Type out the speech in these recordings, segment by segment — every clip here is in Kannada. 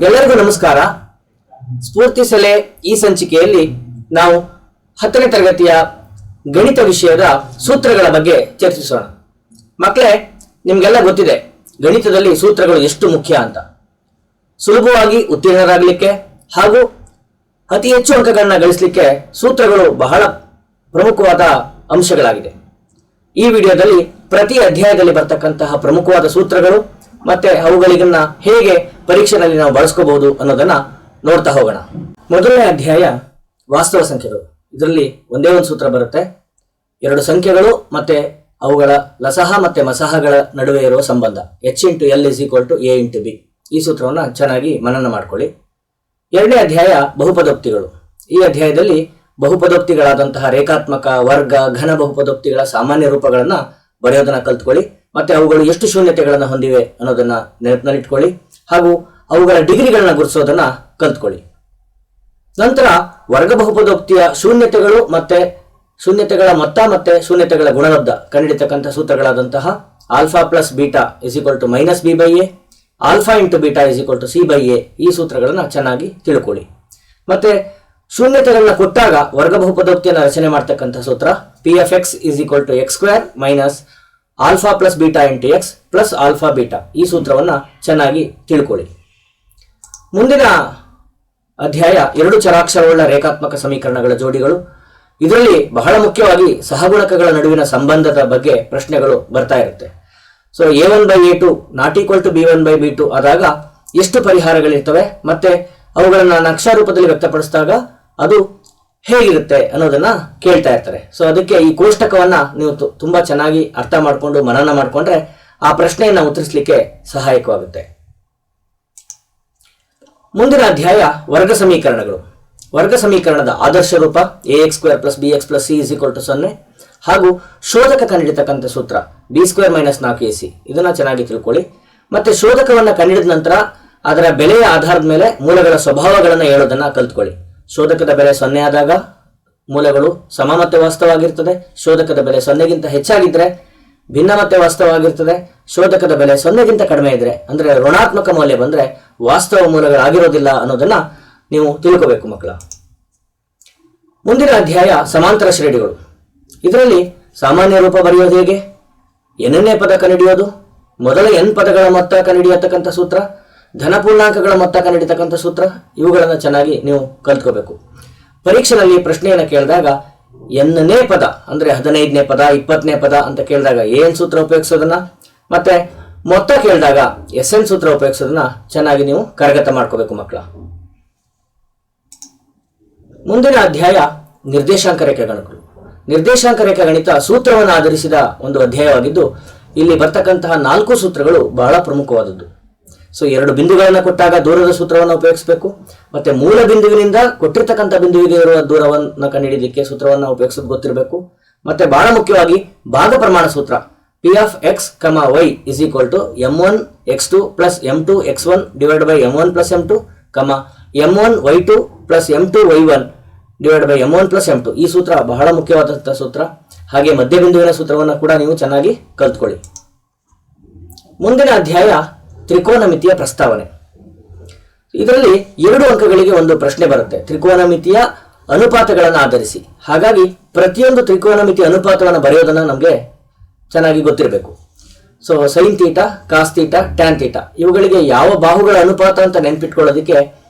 ಎಲ್ಲರಿಗೂ ನಮಸ್ಕಾರ. ಸ್ಫೂರ್ತಿ ಸಲಹೆ ಈ ಸಂಚಿಕೆಯಲ್ಲಿ ನಾವು 10ನೇ ತರಗತಿಯ ಗಣಿತ ವಿಷಯದ ಸೂತ್ರಗಳ ಬಗ್ಗೆ ಚರ್ಚಿಸೋಣ. ಮಕ್ಕಳೇ, ನಿಮ್ಗೆಲ್ಲ ಗೊತ್ತಿದೆ ಗಣಿತದಲ್ಲಿ ಸೂತ್ರಗಳು ಎಷ್ಟು ಮುಖ್ಯ ಅಂತ. ಸುಲಭವಾಗಿ ಉತ್ತೀರ್ಣರಾಗಲಿಕ್ಕೆ ಹಾಗೂ ಅತಿ ಹೆಚ್ಚು ಅಂಕಗಳನ್ನ ಗಳಿಸಲಿಕ್ಕೆ ಸೂತ್ರಗಳು ಬಹಳ ಪ್ರಮುಖವಾದ ಅಂಶಗಳಾಗಿದೆ. ಈ ವಿಡಿಯೋದಲ್ಲಿ ಪ್ರತಿ ಅಧ್ಯಾಯದಲ್ಲಿ ಬರ್ತಕ್ಕಂತಹ ಪ್ರಮುಖವಾದ ಸೂತ್ರಗಳು ಮತ್ತೆ ಅವುಗಳಿಗನ್ನ ಹೇಗೆ ಪರೀಕ್ಷೆಯಲ್ಲಿ ನಾವು ಬಳಸ್ಕೋಬಹುದು ಅನ್ನೋದನ್ನ ನೋಡ್ತಾ ಹೋಗೋಣ. ಮೊದಲನೇ ಅಧ್ಯಾಯ ವಾಸ್ತವ ಸಂಖ್ಯೆಗಳು. ಇದರಲ್ಲಿ ಒಂದೇ ಒಂದು ಸೂತ್ರ ಬರುತ್ತೆ. ಎರಡು ಸಂಖ್ಯೆಗಳು ಮತ್ತೆ ಅವುಗಳ ಲಸಹ ಮತ್ತೆ ಮಸಹಗಳ ನಡುವೆ ಇರುವ ಸಂಬಂಧ H*L = A*B. ಈ ಸೂತ್ರವನ್ನ ಚೆನ್ನಾಗಿ ಮನನ ಮಾಡ್ಕೊಳ್ಳಿ. ಎರಡನೇ ಅಧ್ಯಾಯ ಬಹುಪದೋಕ್ತಿಗಳು. ಈ ಅಧ್ಯಾಯದಲ್ಲಿ ಬಹುಪದೋಕ್ತಿಗಳಾದಂತಹ ರೇಖಾತ್ಮಕ, ವರ್ಗ, ಘನ ಬಹುಪದೋಕ್ತಿಗಳ ಸಾಮಾನ್ಯ ರೂಪಗಳನ್ನ ಬರೆಯೋದನ್ನ ಕಲ್ತ್ಕೊಳ್ಳಿ. ಮತ್ತೆ ಅವುಗಳು ಎಷ್ಟು ಶೂನ್ಯತೆಗಳನ್ನ ಹೊಂದಿವೆ ಅನ್ನೋದನ್ನ ನೆನಪಿನಲ್ಲಿಟ್ಕೊಳ್ಳಿ ಹಾಗೂ ಅವುಗಳ ಡಿಗ್ರಿಗಳನ್ನ ಗುರುತಿಸೋದನ್ನ ಕಲ್ತ್ಕೊಳ್ಳಿ. ನಂತರ ವರ್ಗ ಬಹುಪದೋಕ್ತಿಯ ಶೂನ್ಯತೆಗಳು ಮತ್ತೆ ಶೂನ್ಯತೆಗಳ ಮೊತ್ತ ಮತ್ತೆ ಶೂನ್ಯತೆಗಳ ಗುಣಲಬ್ಧ ಕಂಡುಹಿಡಿತಕ್ಕಂಥ ಸೂತ್ರಗಳಾದಂತಹ alpha plus beta -b/a, alpha into beta C/a ಈ ಸೂತ್ರಗಳನ್ನ ಚೆನ್ನಾಗಿ ತಿಳ್ಕೊಳ್ಳಿ. ಮತ್ತೆ ಶೂನ್ಯತೆಗಳನ್ನ ಕೊಟ್ಟಾಗ ವರ್ಗ ಬಹುಪದೋಕ್ತಿಯನ್ನು ರಚನೆ ಮಾಡ್ತಕ್ಕಂಥ ಸೂತ್ರ P(x) = x² - alpha plus beta into X plus alpha beta. ಈ ಸೂತ್ರವನ್ನ ಚೆನ್ನಾಗಿ ತಿಳ್ಕೊಳ್ಳಿ. ಮುಂದಿನ ಅಧ್ಯಾಯ ಎರಡು ಚರಾಕ್ಷರವುಳ್ಳ ರೇಖಾತ್ಮಕ ಸಮೀಕರಣಗಳ ಜೋಡಿಗಳು. ಇದರಲ್ಲಿ ಬಹಳ ಮುಖ್ಯವಾಗಿ ಸಹಗುಣಕಗಳ ನಡುವಿನ ಸಂಬಂಧದ ಬಗ್ಗೆ ಪ್ರಶ್ನೆಗಳು ಬರ್ತಾ ಇರುತ್ತೆ. ಸೊ A1/A2 ≠ B1/B2 ಆದಾಗ ಎಷ್ಟು ಪರಿಹಾರಗಳಿರ್ತವೆ ಮತ್ತೆ ಅವುಗಳನ್ನ ನಕ್ಷಾ ರೂಪದಲ್ಲಿ ವ್ಯಕ್ತಪಡಿಸಿದಾಗ ಅದು ಹೇಗಿರುತ್ತೆ ಅನ್ನೋದನ್ನ ಕೇಳ್ತಾ ಇರ್ತಾರೆ. ಸೊ ಅದಕ್ಕೆ ಈ ಕೋಷ್ಟಕವನ್ನ ನೀವು ತುಂಬಾ ಚೆನ್ನಾಗಿ ಅರ್ಥ ಮಾಡ್ಕೊಂಡು ಮನನ ಮಾಡ್ಕೊಂಡ್ರೆ ಆ ಪ್ರಶ್ನೆಯನ್ನ ಉತ್ತರಿಸಲಿಕ್ಕೆ ಸಹಾಯಕವಾಗುತ್ತೆ. ಮುಂದಿನ ಅಧ್ಯಾಯ ವರ್ಗ ಸಮೀಕರಣಗಳು. ವರ್ಗ ಸಮೀಕರಣದ ಆದರ್ಶ ರೂಪ ax² + bx + c = 0 ಹಾಗೂ ಶೋಧಕ ಕಂಡುಹಿಡಿತಕ್ಕಂಥ ಸೂತ್ರ b² - 4ac. ಇದನ್ನ ಚೆನ್ನಾಗಿ ತಿಳ್ಕೊಳ್ಳಿ. ಮತ್ತೆ ಶೋಧಕವನ್ನ ಕಂಡುಹಿಡಿದ ನಂತರ ಅದರ ಬೆಲೆಯ ಆಧಾರದ ಮೇಲೆ ಮೂಲಗಳ ಸ್ವಭಾವಗಳನ್ನ ಹೇಳೋದನ್ನ ಕಲ್ತ್ಕೊಳ್ಳಿ. ಶೋಧಕದ ಬೆಲೆ 0 ಆದಾಗ ಮೂಲಗಳು ಸಮ ಮತ್ತೆ ವಾಸ್ತವವಾಗಿರ್ತದೆ. ಶೋಧಕದ ಬೆಲೆ 0ಗಿಂತ ಹೆಚ್ಚಾಗಿದ್ರೆ ಭಿನ್ನ ಮತ್ತೆ ವಾಸ್ತವವಾಗಿರ್ತದೆ. ಶೋಧಕದ ಬೆಲೆ 0ಗಿಂತ ಕಡಿಮೆ ಇದ್ರೆ ಅಂದ್ರೆ ಋಣಾತ್ಮಕ ಮೌಲ್ಯ ಬಂದ್ರೆ ವಾಸ್ತವ ಮೂಲಗಳಾಗಿರೋದಿಲ್ಲ ಅನ್ನೋದನ್ನ ನೀವು ತಿಳ್ಕೋಬೇಕು ಮಕ್ಕಳ. ಮುಂದಿನ ಅಧ್ಯಾಯ ಸಮಾಂತರ ಶ್ರೇಣಿಗಳು. ಇದರಲ್ಲಿ ಸಾಮಾನ್ಯ ರೂಪ ಬರೆಯೋದು ಹೇಗೆ, ಎನ್ನೇ ಪದ ಕಂಡುಹಿಡಿಯೋದು, ಮೊದಲ n ಪದಗಳ ಮೊತ್ತ ಕಂಡುಹಿಡಿಯತಕ್ಕಂಥ ಸೂತ್ರ, ಧನಪೂರ್ಣಾಂಕಗಳ ಮೊತ್ತ ಕಂಡುಹಿಡಿತಕ್ಕಂಥ ಸೂತ್ರ, ಇವುಗಳನ್ನ ಚೆನ್ನಾಗಿ ನೀವು ಕಲ್ತ್ಕೋಬೇಕು. ಪರೀಕ್ಷೆಯಲ್ಲಿ ಪ್ರಶ್ನೆಯನ್ನು ಕೇಳಿದಾಗ nನೇ ಪದ ಅಂದ್ರೆ 15ನೇ ಪದ 20ನೇ ಪದ ಅಂತ ಕೇಳಿದಾಗ ಏನ್ ಸೂತ್ರ ಉಪಯೋಗಿಸೋದನ್ನ ಮತ್ತೆ ಮೊತ್ತ ಕೇಳಿದಾಗ SN ಸೂತ್ರ ಉಪಯೋಗಿಸೋದನ್ನ ಚೆನ್ನಾಗಿ ನೀವು ಕರಗತ ಮಾಡ್ಕೋಬೇಕು ಮಕ್ಕಳ. ಮುಂದಿನ ಅಧ್ಯಾಯ ನಿರ್ದೇಶಾಂಕ ರೇಖೆ ಗಣಿತಗಳು. ನಿರ್ದೇಶಾಂಕ ರೇಖೆ ಗಣಿತ ಸೂತ್ರವನ್ನು ಆಧರಿಸಿದ ಒಂದು ಅಧ್ಯಾಯವಾಗಿದ್ದು ಇಲ್ಲಿ ಬರ್ತಕ್ಕಂತಹ 4 ಸೂತ್ರಗಳು ಬಹಳ ಪ್ರಮುಖವಾದದ್ದು. ಸೊ ಎರಡು ಬಿಂದುಗಳನ್ನ ಕೊಟ್ಟಾಗ ದೂರದ ಸೂತ್ರವನ್ನು ಉಪಯೋಗಿಸಬೇಕು. ಮತ್ತೆ ಮೂಲ ಬಿಂದುವಿನಿಂದ ಕೊಟ್ಟಿರ್ತಕ್ಕಂಥ ಬಿಂದುವಿಗೆ ಇರುವ ದೂರವನ್ನು ಕಂಡುಹಿಡಿಯಲಿಕ್ಕೆ ಸೂತ್ರವನ್ನು ಉಪಯೋಗಿಸೋದು ಗೊತ್ತಿರಬೇಕು. ಮತ್ತೆ ಬಹಳ ಮುಖ್ಯವಾಗಿ ಭಾಗ ಪ್ರಮಾಣ ಸೂತ್ರ P(x, y) = m1x2 + m2x1 / m1 + m2, m1y2 + m2y1 / m1 + m2. ಈ ಸೂತ್ರ ಬಹಳ ಮುಖ್ಯವಾದಂತಹ ಸೂತ್ರ. ಹಾಗೆ ಮಧ್ಯಬಿಂದುವಿನ ಸೂತ್ರವನ್ನು ಕೂಡ ನೀವು ಚೆನ್ನಾಗಿ ಕಲ್ತ್ಕೊಳ್ಳಿ. ಮುಂದಿನ ಅಧ್ಯಾಯ ತ್ರಿಕೋನಮಿತಿಯ ಪ್ರಸ್ತಾವನೆ. ಇದರಲ್ಲಿ 2 ಅಂಕಗಳಿಗೆ ಒಂದು ಪ್ರಶ್ನೆ ಬರುತ್ತೆ ತ್ರಿಕೋನಮಿತಿಯ ಅನುಪಾತಗಳನ್ನು ಆಧರಿಸಿ. ಹಾಗಾಗಿ ಪ್ರತಿಯೊಂದು ತ್ರಿಕೋನಮಿತಿ ಅನುಪಾತವನ್ನು ಬರೆಯೋದನ್ನ ನಮಗೆ ಚೆನ್ನಾಗಿ ಗೊತ್ತಿರಬೇಕು. ಸೊ sin θ, cos θ, tan θ ಇವುಗಳಿಗೆ ಯಾವ ಬಾಹುಗಳ ಅನುಪಾತ ಅಂತ ನೆನ್ಪಿಟ್ಕೊಳ್ಳೋದಕ್ಕೆ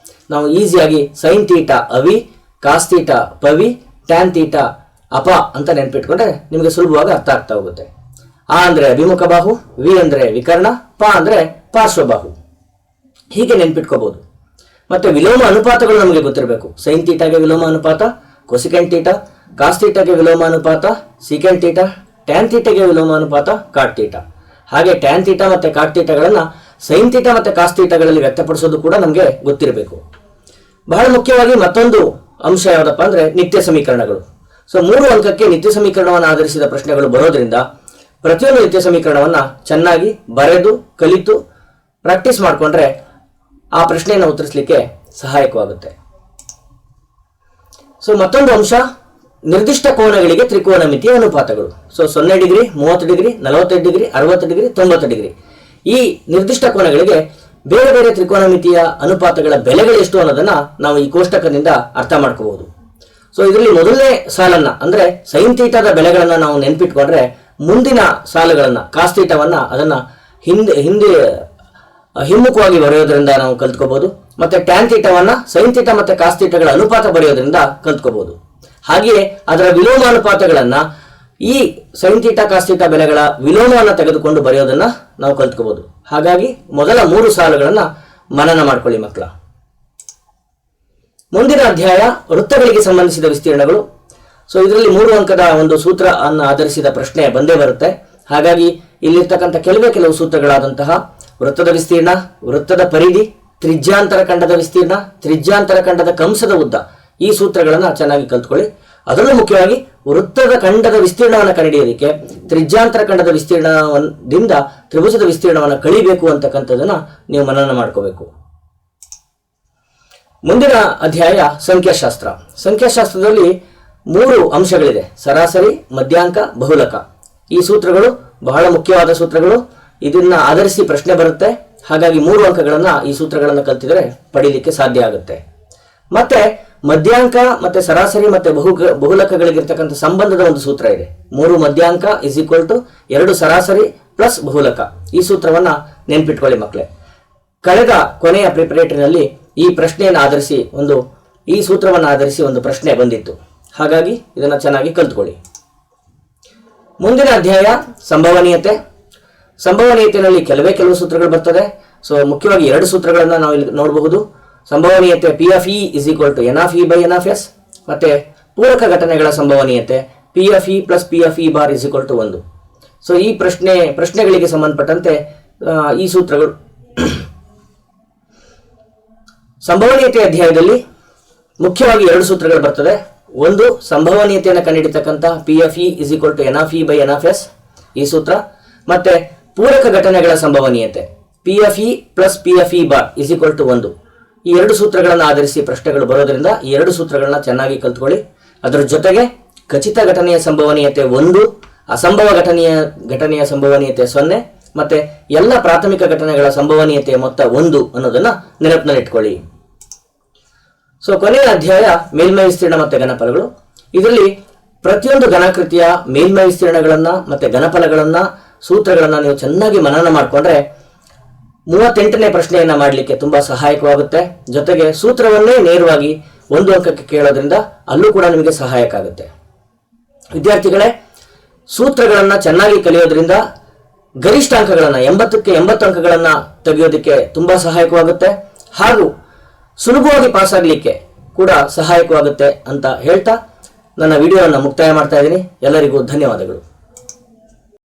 ನಾವು ಈಸಿಯಾಗಿ sin θ ಅವಿ, cos θ ಪವಿ, tan θ ಅಪ ಅಂತ ನೆನ್ಪಿಟ್ಕೊಂಡ್ರೆ ನಿಮಗೆ ಸುಲಭವಾಗಿ ಅರ್ಥ ಆಗ್ತಾ ಹೋಗುತ್ತೆ. ಆ ಅಂದ್ರೆ ಅಭಿಮುಖ ಬಾಹು, ವಿ ಅಂದ್ರೆ ವಿಕರ್ಣ, ಪ ಅಂದ್ರೆ ಪಾರ್ಶ್ವಬಾಹು. ಹೀಗೆ ನೆನ್ಪಿಟ್ಕೋಬಹುದು. ಮತ್ತೆ ವಿಲೋಮ ಅನುಪಾತಗಳು ನಮಗೆ ಗೊತ್ತಿರಬೇಕು. sin θ ಗೆ ವಿಲೋಮ ಅನುಪಾತ ಕೊಸಿಕೆಂಟ್ θ, cos θ ಗೆ ವಿಲೋಮ ಅನುಪಾತ ಸೀಕೆಂಟ್ θ, tan θ ಗೆ ವಿಲೋಮ ಅನುಪಾತ ಕಾಟ್ θ. ಹಾಗೆ tan θ ಮತ್ತೆ ಕಾಟ್ θ ಗಳನ್ನ sin θ ಮತ್ತೆ cos θ ಗಳಲ್ಲಿ ವ್ಯಕ್ತಪಡಿಸೋದು ಕೂಡ ನಮಗೆ ಗೊತ್ತಿರಬೇಕು. ಬಹಳ ಮುಖ್ಯವಾಗಿ ಮತ್ತೊಂದು ಅಂಶ ಯಾವುದಪ್ಪ ಅಂದ್ರೆ ನಿತ್ಯ ಸಮೀಕರಣಗಳು. ಸೊ 3 ಅಂಕಕ್ಕೆ ನಿತ್ಯ ಸಮೀಕರಣವನ್ನು ಆಧರಿಸಿದ ಪ್ರಶ್ನೆಗಳು ಬರೋದ್ರಿಂದ ಪ್ರತಿಯೊಂದು ನಿತ್ಯ ಸಮೀಕರಣವನ್ನ ಚೆನ್ನಾಗಿ ಬರೆದು ಕಲಿತು ಪ್ರಾಕ್ಟೀಸ್ ಮಾಡಿಕೊಂಡ್ರೆ ಆ ಪ್ರಶ್ನೆಯನ್ನು ಉತ್ತರಿಸಲಿಕ್ಕೆ ಸಹಾಯಕವಾಗುತ್ತೆ. ಸೊ ಮತ್ತೊಂದು ಅಂಶ ನಿರ್ದಿಷ್ಟ ಕೋನಗಳಿಗೆ ತ್ರಿಕೋನಮಿತಿಯ ಅನುಪಾತಗಳು. So 0 degree, 30 degree, 45 degree, 60 degree, 90 degree ಈ ನಿರ್ದಿಷ್ಟ ಕೋನಗಳಿಗೆ ಬೇರೆ ಬೇರೆ ತ್ರಿಕೋನಮಿತಿಯ ಅನುಪಾತಗಳ ಬೆಲೆಗಳು ಎಷ್ಟು ಅನ್ನೋದನ್ನ ನಾವು ಈ ಕೋಷ್ಟಕದಿಂದ ಅರ್ಥ ಮಾಡ್ಕೋಬಹುದು. ಸೊ ಇದರಲ್ಲಿ ಮೊದಲನೇ ಸಾಲನ್ನ ಅಂದ್ರೆ ಸೈನ್ ಥೀಟಾದ ಬೆಲೆಗಳನ್ನ ನಾವು ನೆನ್ಪಿಟ್ಕೊಂಡ್ರೆ ಮುಂದಿನ ಸಾಲುಗಳನ್ನ ಕಾಸ್ ಥೀಟಾವನ್ನ ಅದನ್ನ ಹಿಂದೆ ಹಿಮ್ಮುಖವಾಗಿ ಬರೆಯೋದ್ರಿಂದ ನಾವು ಕಲ್ತ್ಕೋಬಹುದು. ಮತ್ತೆ ಟ್ಯಾನ್ ಥೀಟಾವನ್ನ ಸೈನ್ ಥೀಟಾ ಮತ್ತೆ ಕಾಸ್ ಥೀಟಾಗಳ ಅನುಪಾತ ಬರೆಯೋದ್ರಿಂದ ಕಲ್ತ್ಕೋಬಹುದು. ಹಾಗೆಯೇ ಅದರ ವಿಲೋಮಾನುಪಾತಗಳನ್ನ ಈ ಸೈನ್ ಥೀಟಾ ಕಾಸ್ ಥೀಟಾ ಬೆಲೆಗಳ ವಿಲೋಮವನ್ನು ತೆಗೆದುಕೊಂಡು ಬರೆಯೋದನ್ನ ನಾವು ಕಲ್ತ್ಕೋಬಹುದು. ಹಾಗಾಗಿ ಮೊದಲ 3 ಸಾಲುಗಳನ್ನ ಮನನ ಮಾಡ್ಕೊಳ್ಳಿ ಮಕ್ಕಳ. ಮುಂದಿನ ಅಧ್ಯಾಯ ವೃತ್ತಗಳಿಗೆ ಸಂಬಂಧಿಸಿದ ವಿಸ್ತೀರ್ಣಗಳು. ಸೊ ಇದರಲ್ಲಿ 3 ಅಂಕದ ಒಂದು ಸೂತ್ರ ಅನ್ನು ಆಧರಿಸಿದ ಪ್ರಶ್ನೆ ಬಂದೇ ಬರುತ್ತೆ. ಹಾಗಾಗಿ ಇಲ್ಲಿರ್ತಕ್ಕಂಥ ಕೆಲವು ಸೂತ್ರಗಳಾದಂತಹ ವೃತ್ತದ ವಿಸ್ತೀರ್ಣ, ವೃತ್ತದ ಪರಿಧಿ, ತ್ರಿಜ್ಯಾಂತರ ಖಂಡದ ವಿಸ್ತೀರ್ಣ, ತ್ರಿಜ್ಯಾಂತರ ಖಂಡದ ಕಂಸದ ಉದ್ದ, ಈ ಸೂತ್ರಗಳನ್ನ ಚೆನ್ನಾಗಿ ಕಲ್ತ್ಕೊಳ್ಳಿ. ಅದರಲ್ಲೂ ಮುಖ್ಯವಾಗಿ ವೃತ್ತದ ಖಂಡದ ವಿಸ್ತೀರ್ಣವನ್ನು ಕಂಡುಹಿಡಿಯೋದಕ್ಕೆ ತ್ರಿಜ್ಯಾಂತರ ಖಂಡದ ವಿಸ್ತೀರ್ಣದಿಂದ ತ್ರಿಭುಜದ ವಿಸ್ತೀರ್ಣವನ್ನು ಕಳಿಬೇಕು ಅಂತಕ್ಕಂಥದನ್ನ ನೀವು ಮನನ ಮಾಡ್ಕೋಬೇಕು. ಮುಂದಿನ ಅಧ್ಯಾಯ ಸಂಖ್ಯಾಶಾಸ್ತ್ರ. ಸಂಖ್ಯಾಶಾಸ್ತ್ರದಲ್ಲಿ 3 ಅಂಶಗಳಿದೆ: ಸರಾಸರಿ, ಮಧ್ಯಾಂಕ, ಬಹುಲಕ. ಈ ಸೂತ್ರಗಳು ಬಹಳ ಮುಖ್ಯವಾದ ಸೂತ್ರಗಳು. ಇದನ್ನ ಆಧರಿಸಿ ಪ್ರಶ್ನೆ ಬರುತ್ತೆ. ಹಾಗಾಗಿ 3 ಅಂಕಗಳನ್ನ ಈ ಸೂತ್ರಗಳನ್ನು ಕಲ್ತಿದ್ರೆ ಪಡೀಲಿಕ್ಕೆ ಸಾಧ್ಯ ಆಗುತ್ತೆ. ಮತ್ತೆ ಮಧ್ಯಾಂಕ ಮತ್ತೆ ಸರಾಸರಿ ಮತ್ತೆ ಬಹುಲಕಗಳಿಗಿರ್ತಕ್ಕಂಥ ಸಂಬಂಧದ ಒಂದು ಸೂತ್ರ ಇದೆ. 3 ಮಧ್ಯಾಂಕ = 2 ಸರಾಸರಿ ಪ್ಲಸ್ ಬಹುಲಕ. ಈ ಸೂತ್ರವನ್ನ ನೆನ್ಪಿಟ್ಕೊಳ್ಳಿ ಮಕ್ಕಳೇ. ಕಳೆದ ಕೊನೆಯ ಪ್ರಿಪರೇಟರಿನಲ್ಲಿ ಈ ಪ್ರಶ್ನೆಯನ್ನು ಆಧರಿಸಿ ಈ ಸೂತ್ರವನ್ನು ಆಧರಿಸಿ ಒಂದು ಪ್ರಶ್ನೆ ಬಂದಿತ್ತು. ಹಾಗಾಗಿ ಇದನ್ನ ಚೆನ್ನಾಗಿ ಕಲ್ತ್ಕೊಳ್ಳಿ. ಮುಂದಿನ ಅಧ್ಯಾಯ ಸಂಭವನೀಯತೆ. ಸಂಭವನೀಯತೆಯಲ್ಲಿ ಕೆಲವು ಸೂತ್ರಗಳು ಬರ್ತದೆ. ಸೊ ಮುಖ್ಯವಾಗಿ 2 ಸೂತ್ರಗಳನ್ನ ನಾವು ಇಲ್ಲಿ ನೋಡಬಹುದು. ಸಂಭವನೀಯತೆ P(E) = N(E)/N(S), ಮತ್ತೆ ಪೂರಕ ಘಟನೆಗಳ ಸಂಭವನೀಯತೆ P(E) + P(E)* = 1. ಸೊ ಈ ಪ್ರಶ್ನೆಗಳಿಗೆ ಸಂಬಂಧಪಟ್ಟಂತೆ ಈ ಸೂತ್ರಗಳು ಸಂಭವನೀಯತೆ ಅಧ್ಯಾಯದಲ್ಲಿ ಮುಖ್ಯವಾಗಿ 2 ಸೂತ್ರಗಳು ಬರ್ತದೆ. ಒಂದು ಸಂಭವನೀಯತೆಯನ್ನು ಕಂಡುಹಿಡಿತಕ್ಕಂಥ P(E) = N(E)/N(S), ಈ ಸೂತ್ರ. ಮತ್ತೆ ಪೂರಕ ಘಟನೆಗಳ ಸಂಭವನೀಯತೆ P(E) + P(E)* = 1. ಈ 2 ಸೂತ್ರಗಳನ್ನು ಆಧರಿಸಿ ಪ್ರಶ್ನೆಗಳು ಬರೋದ್ರಿಂದ ಈ 2 ಸೂತ್ರಗಳನ್ನ ಚೆನ್ನಾಗಿ ಕಲ್ತ್ಕೊಳ್ಳಿ. ಅದರ ಜೊತೆಗೆ ಖಚಿತ ಘಟನೆಯ ಸಂಭವನೀಯತೆ 1, ಅಸಂಭವ ಘಟನೆಯ ಸಂಭವನೀಯತೆ 0, ಮತ್ತೆ ಎಲ್ಲ ಪ್ರಾಥಮಿಕ ಘಟನೆಗಳ ಸಂಭವನೀಯತೆಯ ಮೊತ್ತ 1 ಅನ್ನೋದನ್ನ ನೆನಪಿನಲ್ಲಿಟ್ಕೊಳ್ಳಿ. ಸೊ ಕೊನೆಯ ಅಧ್ಯಾಯ ಮೇಲ್ಮೈ ವಿಸ್ತೀರ್ಣ ಮತ್ತೆ ಘನಫಲಗಳು. ಇದರಲ್ಲಿ ಪ್ರತಿಯೊಂದು ಘನಾಕೃತಿಯ ಮೇಲ್ಮೈ ವಿಸ್ತೀರ್ಣಗಳನ್ನ ಮತ್ತೆ ಘನಫಲಗಳನ್ನ ಸೂತ್ರಗಳನ್ನ ನೀವು ಚೆನ್ನಾಗಿ ಮನನ ಮಾಡಿಕೊಂಡ್ರೆ 38ನೇ ಪ್ರಶ್ನೆಯನ್ನ ಮಾಡಲಿಕ್ಕೆ ತುಂಬಾ ಸಹಾಯಕವಾಗುತ್ತೆ. ಜೊತೆಗೆ ಸೂತ್ರವನ್ನೇ ನೇರವಾಗಿ 1 ಅಂಕಕ್ಕೆ ಕೇಳೋದ್ರಿಂದ ಅಲ್ಲೂ ಕೂಡ ನಿಮಗೆ ಸಹಾಯಕ ಆಗುತ್ತೆ. ವಿದ್ಯಾರ್ಥಿಗಳೇ, ಸೂತ್ರಗಳನ್ನ ಚೆನ್ನಾಗಿ ಕಲಿಯೋದ್ರಿಂದ ಗರಿಷ್ಠ ಅಂಕಗಳನ್ನ 80ಕ್ಕೆ 80 ಅಂಕಗಳನ್ನ ತೆಗೆಯೋದಕ್ಕೆ ತುಂಬಾ ಸಹಾಯಕವಾಗುತ್ತೆ. ಹಾಗೂ ಸುಲಭವಾಗಿ ಪಾಸ್ ಆಗಲಿಕ್ಕೆ ಕೂಡ ಸಹಾಯಕವಾಗುತ್ತೆ ಅಂತ ಹೇಳ್ತಾ ನನ್ನ ವಿಡಿಯೋವನ್ನು ಮುಕ್ತಾಯ ಮಾಡ್ತಾ ಇದ್ದೀನಿ. ಎಲ್ಲರಿಗೂ ಧನ್ಯವಾದಗಳು.